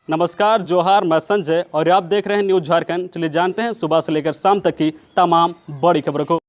नमस्कार, जोहार, मैं संजय और आप देख रहे हैं न्यूज झारखंड। चलिए जानते हैं सुबह से लेकर शाम तक की तमाम बड़ी खबरों को।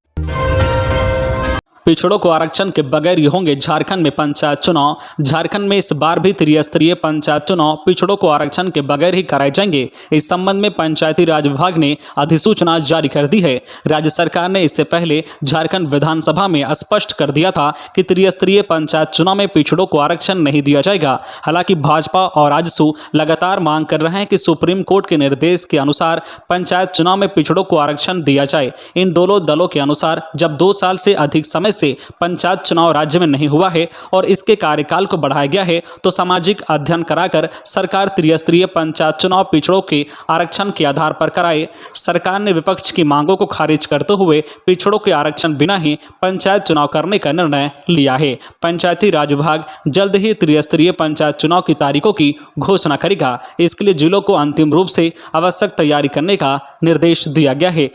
पिछड़ों को आरक्षण के बगैर ही होंगे झारखंड में पंचायत चुनाव। झारखंड में इस बार भी त्रिस्तरीय पंचायत चुनाव पिछड़ों को आरक्षण के बगैर ही कराए जाएंगे। इस संबंध में पंचायती राज विभाग ने अधिसूचना जारी कर दी है। राज्य सरकार ने इससे पहले झारखंड विधानसभा में स्पष्ट कर दिया था कि त्रिस्तरीय पंचायत चुनाव में पिछड़ों को आरक्षण नहीं दिया जाएगा। हालांकि भाजपा और आजसू लगातार मांग कर रहे हैं कि सुप्रीम कोर्ट के निर्देश के अनुसार पंचायत चुनाव में पिछड़ों को आरक्षण दिया जाए। इन दोनों दलों के अनुसार जब 2 साल से अधिक समय से पंचायत चुनाव राज्य में नहीं हुआ है और इसके कार्यकाल को बढ़ाया गया है, तो सामाजिक अध्ययन कराकर सरकार त्रिस्तरीय पंचायत चुनाव पिछड़ों के आरक्षण के आधार पर कराए। सरकार ने विपक्ष की मांगों को खारिज करते हुए पिछड़ों के आरक्षण बिना ही पंचायत चुनाव करने का निर्णय लिया है। पंचायती राज विभाग जल्द ही त्रिस्तरीय पंचायत चुनाव की तारीखों की घोषणा करेगा। इसके लिए जिलों को अंतिम रूप से आवश्यक तैयारी करने का निर्देश दिया गया है।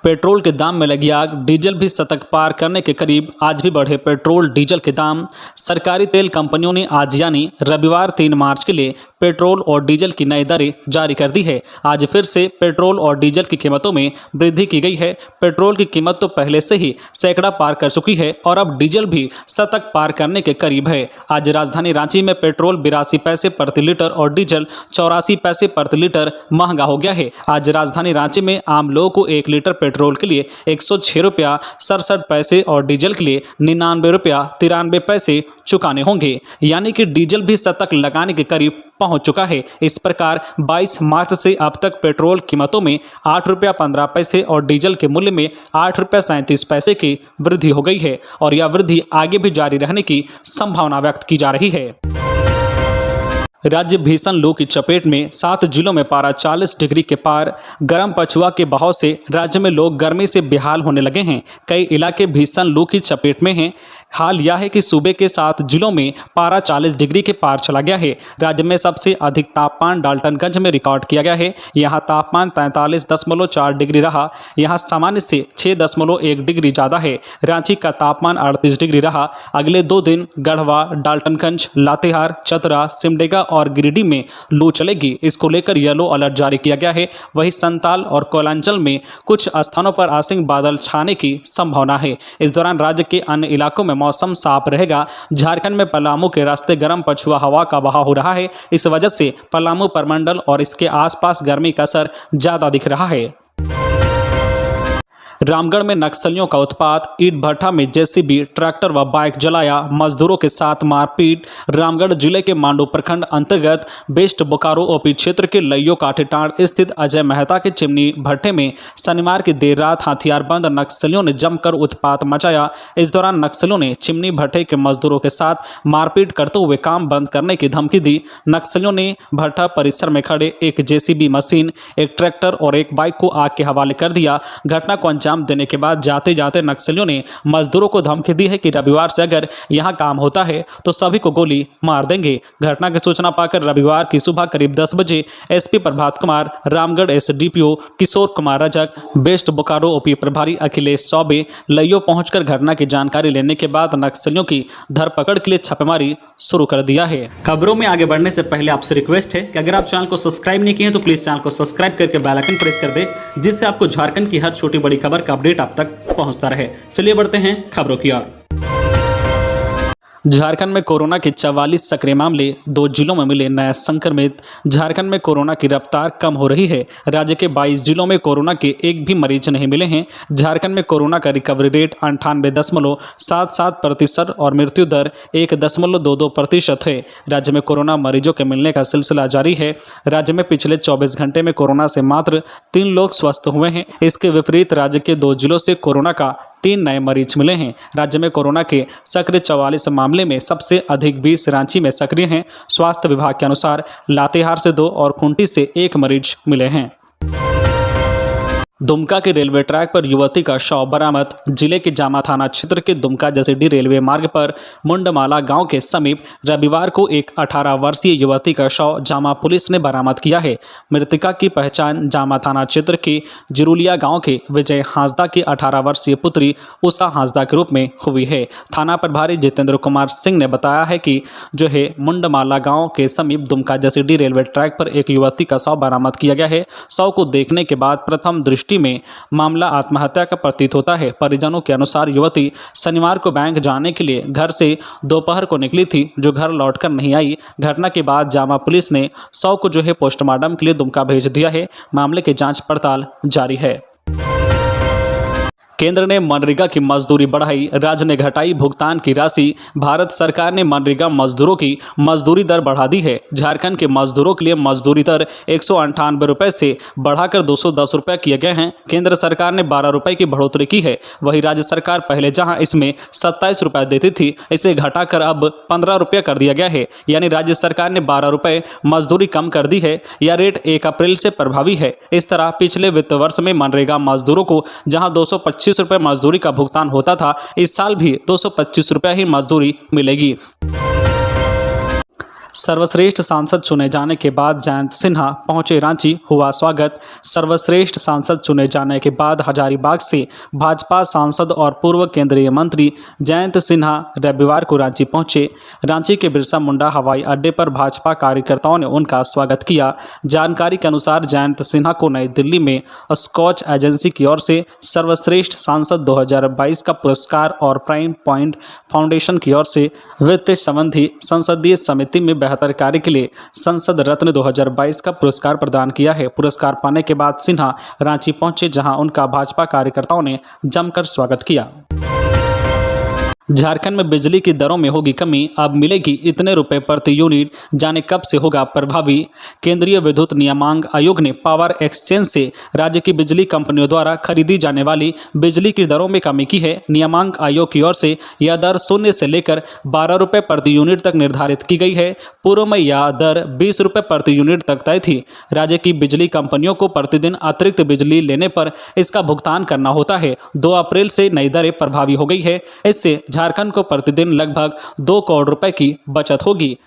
पेट्रोल के दाम में लगी आग, डीजल भी शतक पार करने के करीब। आज भी बढ़े पेट्रोल डीजल के दाम। सरकारी तेल कंपनियों ने आज यानी रविवार 3 मार्च के लिए पेट्रोल और डीजल की नई दरें जारी कर दी है। आज फिर से पेट्रोल और डीजल की कीमतों में वृद्धि की गई है। पेट्रोल की कीमत तो पहले से ही सैकड़ा पार कर चुकी है और अब डीजल भी शतक पार करने के करीब है। आज राजधानी रांची में पेट्रोल 82 पैसे प्रति लीटर और डीजल 84 पैसे प्रति लीटर महंगा हो गया है। आज राजधानी रांची में आम लोगों को 1 लीटर पेट्रोल के लिए 106 रुपया 67 पैसे और डीजल के लिए 99 रुपया 93 पैसे चुकाने होंगे, यानी कि डीजल भी शतक लगाने के करीब पहुंच चुका है। इस प्रकार 22 मार्च से अब तक पेट्रोल कीमतों में 8 रुपया 15 पैसे और डीजल के मूल्य में 8 रुपया 37 पैसे की वृद्धि हो गई है और यह वृद्धि आगे भी जारी रहने की संभावना व्यक्त की जा रही है। राज्य भीषण लू की चपेट में, 7 जिलों में पारा 40 डिग्री के पार। गर्म पछुआ के बहाव से राज्य में लोग गर्मी से बेहाल होने लगे हैं। कई इलाके भीषण लू की चपेट में हैं। हाल यह है कि सूबे के 7 जिलों में पारा 40 डिग्री के पार चला गया है। राज्य में सबसे अधिक तापमान डाल्टनगंज में रिकॉर्ड किया गया है। यहाँ तापमान 43.4 डिग्री रहा। यहाँ सामान्य से 6.1 डिग्री ज़्यादा है। रांची का तापमान 38 डिग्री रहा। अगले 2 दिन गढ़वा, डाल्टनगंज, लातेहार, चतरा, सिमडेगा और गिरिडीह में लू चलेगी। इसको लेकर येलो अलर्ट जारी किया गया है। वहीं संताल और कोयलांचल में कुछ स्थानों पर आंशिक बादल छाने की संभावना है। इस दौरान राज्य के अन्य इलाकों में मौसम साफ रहेगा। झारखंड में पलामू के रास्ते गर्म पछुआ हवा का बहाव हो रहा है। इस वजह से पलामू प्रमंडल और इसके आसपास गर्मी का असर ज्यादा दिख रहा है। रामगढ़ में नक्सलियों का उत्पात, ईंट भट्ठा में जेसीबी, ट्रैक्टर व बाइक जलाया, मजदूरों के साथ मारपीट। रामगढ़ जिले के मांडू प्रखंड अंतर्गत वेस्ट बोकारो ओपी क्षेत्र के लइयो काठीटांड स्थित अजय मेहता के चिमनी भट्ठे में शनिवार की देर रात हथियारबंद नक्सलियों ने जमकर उत्पात मचाया। इस दौरान नक्सलियों ने चिमनी भट्ठे के मजदूरों के साथ मारपीट करते हुए काम बंद करने की धमकी दी। नक्सलियों ने भट्ठा परिसर में खड़े एक जेसीबी मशीन, एक ट्रैक्टर और एक बाइक को आग के हवाले कर दिया। घटना को अंजाम देने के बाद जाते जाते नक्सलियों ने मजदूरों को धमकी दी है कि रविवार से अगर यहां काम होता है तो सभी को गोली मार देंगे। घटना की सूचना पाकर रविवार की सुबह करीब 10 बजे SP Prabhat Kumar, Ramgarh SDPO Kishore Kumar Rajak, waste Bokaro OP प्रभारी अखिलेश चौबे लइयो पहुंचकर घटना की जानकारी लेने के बाद नक्सलियों की धरपकड़ के लिए छापेमारी शुरू कर दिया है। खबरों में आगे बढ़ने से पहले आपसे रिक्वेस्ट है कि अगर आप चैनल को सब्सक्राइब नहीं किए हैं तो प्लीज चैनल को सब्सक्राइब करके बेल आइकन प्रेस कर दे, जिससे आपको झारखंड की हर छोटी बड़ी खबर का अपडेट आप तक पहुंचता रहे। चलिए बढ़ते हैं खबरों की ओर। झारखंड में कोरोना के 44 सक्रिय मामले, 2 जिलों में मिले नए संक्रमित। झारखंड में कोरोना की रफ्तार कम हो रही है। राज्य के 22 जिलों में कोरोना के एक भी मरीज नहीं मिले हैं। झारखंड में कोरोना का रिकवरी रेट 98.77% और मृत्यु दर 1.22% है। राज्य में कोरोना मरीजों के मिलने का सिलसिला जारी है। राज्य में पिछले 24 घंटे में कोरोना से मात्र 3 लोग स्वस्थ हुए हैं। इसके विपरीत राज्य के 2 जिलों से कोरोना का 3 नए मरीज मिले हैं। राज्य में कोरोना के सक्रिय 44 मामले में सबसे अधिक 20 रांची में सक्रिय हैं। स्वास्थ्य विभाग के अनुसार लातेहार से 2 और खूंटी से 1 मरीज मिले हैं। दुमका के रेलवे ट्रैक पर युवती का शव बरामद। जिले के जामा थाना क्षेत्र के दुमका जसीडीह रेलवे मार्ग पर मुंडमाला गांव के समीप रविवार को एक 18 वर्षीय युवती का शव जामा पुलिस ने बरामद किया है। मृतका की पहचान जामा थाना क्षेत्र के जिरुलिया गांव के विजय हांसदा की 18 वर्षीय पुत्री उषा हांसदा के रूप में हुई है। थाना प्रभारी जितेंद्र कुमार सिंह ने बताया है कि जो है मुंडमाला गाँव के समीप दुमका जसीडीह रेलवे ट्रैक पर एक युवती का शव बरामद किया गया है। शव को देखने के बाद प्रथम दृष्टि में मामला आत्महत्या का प्रतीत होता है। परिजनों के अनुसार युवती शनिवार को बैंक जाने के लिए घर से दोपहर को निकली थी, जो घर लौटकर नहीं आई। घटना के बाद जामा पुलिस ने शव को जो है पोस्टमार्टम के लिए दुमका भेज दिया है। मामले की जांच पड़ताल जारी है। केंद्र ने मनरेगा की मजदूरी बढ़ाई, राज्य ने घटाई भुगतान की राशि। भारत सरकार ने मनरेगा मजदूरों की मजदूरी दर बढ़ा दी है। झारखंड के मजदूरों के लिए मजदूरी दर 198 रुपये से बढ़ाकर 210 रुपये किए गए हैं। केंद्र सरकार ने 12 रुपये की बढ़ोतरी की है। वहीं राज्य सरकार पहले जहां इसमें 27 रुपये देती थी, इसे घटाकर अब 15 रुपये कर दिया गया है। यानी राज्य सरकार ने 12 रुपये मजदूरी कम कर दी है। यह रेट 1 अप्रैल से प्रभावी है। इस तरह पिछले वित्त वर्ष में मनरेगा मजदूरों को जहां 225 रुपये मजदूरी का भुगतान होता था, इस साल भी 225 रुपये ही मजदूरी मिलेगी। सर्वश्रेष्ठ सांसद चुने जाने के बाद जयंत सिन्हा पहुंचे रांची, हुआ स्वागत। सर्वश्रेष्ठ सांसद चुने जाने के बाद हजारीबाग से भाजपा सांसद और पूर्व केंद्रीय मंत्री जयंत सिन्हा रविवार को रांची पहुंचे। रांची के बिरसा मुंडा हवाई अड्डे पर भाजपा कार्यकर्ताओं ने उनका स्वागत किया। जानकारी के अनुसार जयंत सिन्हा को नई दिल्ली में स्कॉच एजेंसी की ओर से सर्वश्रेष्ठ सांसद 2022 का पुरस्कार और प्राइम पॉइंट फाउंडेशन की ओर से वित्त संबंधी संसदीय समिति में बेहतर कार्य के लिए संसद रत्न 2022 का पुरस्कार प्रदान किया है। पुरस्कार पाने के बाद सिन्हा रांची पहुंचे, जहां उनका भाजपा कार्यकर्ताओं ने जमकर स्वागत किया। झारखंड में बिजली की दरों में होगी कमी, अब मिलेगी इतने रुपए प्रति यूनिट, जाने कब से होगा प्रभावी। केंद्रीय विद्युत नियामक आयोग ने पावर एक्सचेंज से राज्य की बिजली कंपनियों द्वारा खरीदी जाने वाली बिजली की दरों में कमी की है। नियामक आयोग की ओर से यह दर 0 से लेकर 12 रुपये प्रति यूनिट तक निर्धारित की गई है। पूर्व में यह दर 20 रुपये प्रति यूनिट तक तय थी। राज्य की बिजली कंपनियों को प्रतिदिन अतिरिक्त बिजली लेने पर इसका भुगतान करना होता है। 2 अप्रैल से नई दरें प्रभावी हो गई है। इससे झारखंड को प्रतिदिन लगभग 2 करोड़ रुपए की बचत होगी।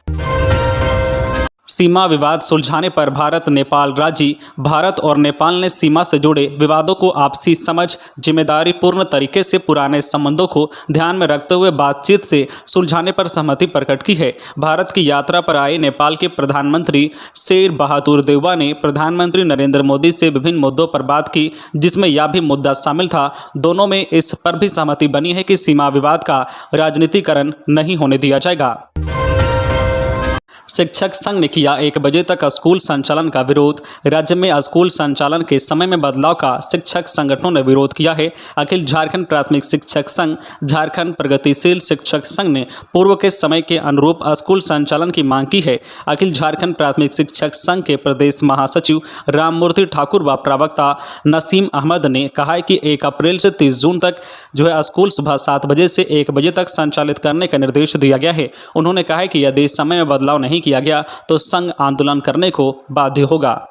सीमा विवाद सुलझाने पर भारत नेपाल राजी। भारत और नेपाल ने सीमा से जुड़े विवादों को आपसी समझ, जिम्मेदारी पूर्ण तरीके से पुराने संबंधों को ध्यान में रखते हुए बातचीत से सुलझाने पर सहमति प्रकट की है। भारत की यात्रा पर आए नेपाल के प्रधानमंत्री शेर बहादुर देउवा ने प्रधानमंत्री नरेंद्र मोदी से विभिन्न मुद्दों पर बात की, जिसमें यह भी मुद्दा शामिल था। दोनों में इस पर भी सहमति बनी है कि सीमा विवाद का राजनीतिकरण नहीं होने दिया जाएगा। शिक्षक संघ ने किया 1 बजे तक स्कूल संचालन का विरोध। राज्य में स्कूल संचालन के समय में बदलाव का शिक्षक संगठनों ने विरोध किया है। अखिल झारखंड प्राथमिक शिक्षक संघ, झारखंड प्रगतिशील शिक्षक संघ ने पूर्व के समय के अनुरूप स्कूल संचालन की मांग की है। अखिल झारखंड प्राथमिक शिक्षक संघ के प्रदेश महासचिव राममूर्ति ठाकुर व प्रवक्ता नसीम अहमद ने कहा है कि 1 अप्रैल से 30 जून तक जो है स्कूल सुबह 7 बजे से 1 बजे तक संचालित करने का निर्देश दिया गया है। उन्होंने कहा है कि यदि समय में बदलाव नहीं किया गया तो संघ आंदोलन करने को बाध्य होगा।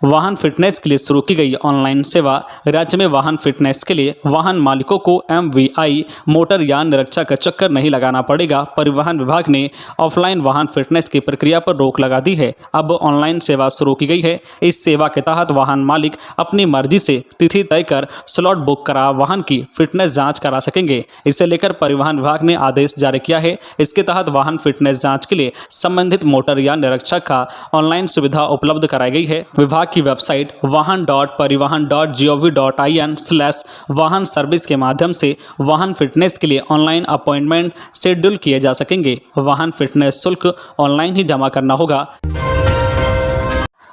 वाहन फिटनेस के लिए शुरू की गई ऑनलाइन सेवा। राज्य में वाहन फिटनेस के लिए वाहन मालिकों को MVI मोटर यान निरीक्षक का चक्कर नहीं लगाना पड़ेगा। परिवहन विभाग ने ऑफलाइन वाहन फिटनेस की प्रक्रिया पर रोक लगा दी है। अब ऑनलाइन सेवा शुरू की गई है। इस सेवा के तहत वाहन मालिक अपनी मर्जी से तिथि तय कर स्लॉट बुक करा वाहन की फिटनेस जाँच करा सकेंगे। इसे लेकर परिवहन विभाग ने आदेश जारी किया है। इसके तहत वाहन फिटनेस जाँच के लिए संबंधित मोटर यान निरीक्षक का ऑनलाइन सुविधा उपलब्ध कराई गई है। विभाग की वेबसाइट वाहन.परिवहन.gov.in/वाहन सर्विस के माध्यम से वाहन फिटनेस के लिए ऑनलाइन अपॉइंटमेंट शेड्यूल किए जा सकेंगे। वाहन फिटनेस शुल्क ऑनलाइन ही जमा करना होगा।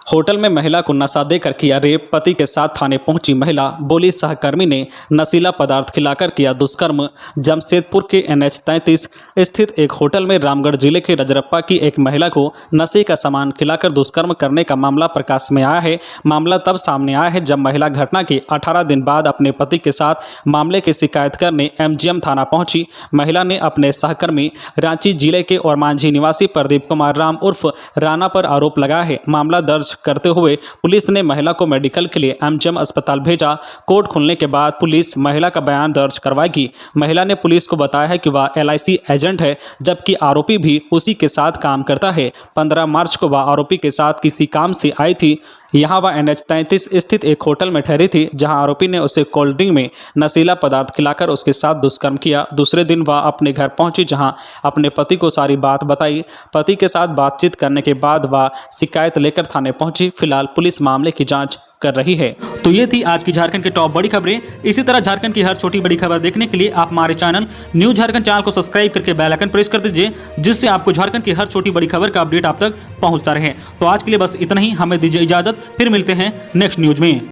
होटल में महिला को नशा देकर किया रेप, पति के साथ थाने पहुंची महिला, बोली सहकर्मी ने नशीला पदार्थ खिलाकर किया दुष्कर्म। जमशेदपुर के NH 33 स्थित एक होटल में रामगढ़ जिले के रजरप्पा की एक महिला को नशे का सामान खिलाकर दुष्कर्म करने का मामला प्रकाश में आया है। मामला तब सामने आया है जब महिला घटना के 18 दिन बाद अपने पति के साथ मामले की शिकायत करने MGM थाना पहुंची। महिला ने अपने सहकर्मी रांची जिले के और मांझी निवासी प्रदीप कुमार राम उर्फ राणा पर आरोप लगाया है। मामला दर्ज करते हुए पुलिस ने महिला को मेडिकल के लिए एमजीएम अस्पताल भेजा। कोर्ट खुलने के बाद पुलिस महिला का बयान दर्ज करवाएगी। महिला ने पुलिस को बताया है कि वह एलआईसी एजेंट है, जबकि आरोपी भी उसी के साथ काम करता है। 15 मार्च को वह आरोपी के साथ किसी काम से आई थी। यहाँ वह NH 33 स्थित एक होटल में ठहरी थी, जहां आरोपी ने उसे कोल्ड ड्रिंक में नशीला पदार्थ खिलाकर उसके साथ दुष्कर्म किया। दूसरे दिन वह अपने घर पहुंची, जहां अपने पति को सारी बात बताई। पति के साथ बातचीत करने के बाद वह शिकायत लेकर थाने पहुंची। फिलहाल पुलिस मामले की जांच कर रही है। तो ये थी आज की झारखंड की टॉप बड़ी खबरें। इसी तरह झारखंड की हर छोटी बड़ी खबर देखने के लिए आप हमारे चैनल न्यूज झारखंड चैनल को सब्सक्राइब करके बेल आइकन प्रेस कर दीजिए, जिससे आपको झारखंड की हर छोटी बड़ी खबर का अपडेट आप तक पहुंचता रहे। तो आज के लिए बस इतना ही, हमें दीजिए इजाजत, फिर मिलते हैं नेक्स्ट न्यूज में।